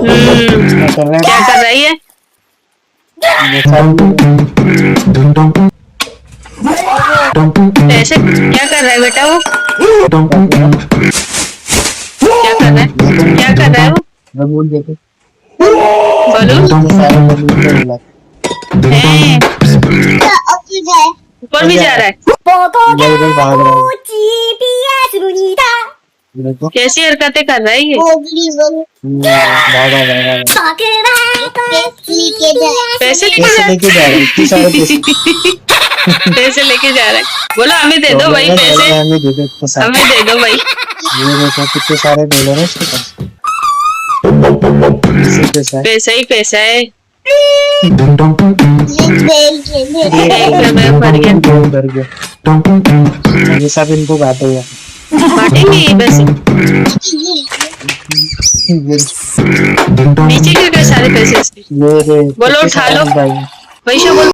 क्या कर रही है? ऐसे क्या कर रहा है बेटा वो? क्या कर रहा है? क्या कर रहा है वो? बलून देखो, बलून सारे बलून पे उड़ा। है, ऊपर भी जा रहा है। इधर भाग रहा है। देखो कैसी हरकतें कर रहा है ये? भागा भागा पैसे लेके पैसे जा लेके जा रहे हैं, इतने सारे पैसे। पैसे लेके जा रहा है। बोलो हमें दे दो भाई पैसे, हमें दे दो इतने सारे। हमें दे दो भाई। ये देखो कितने सारे डॉलर है इसके पास। इससे पैसा है। पैसा ही पैसा है। भर गया। ये सब इनको बांटेगा। बांटेंगे ये पैसे? नीचे गिर गए सारे पैसे इसके। ये बोलो उठा लो। भाई वैसे बोलो।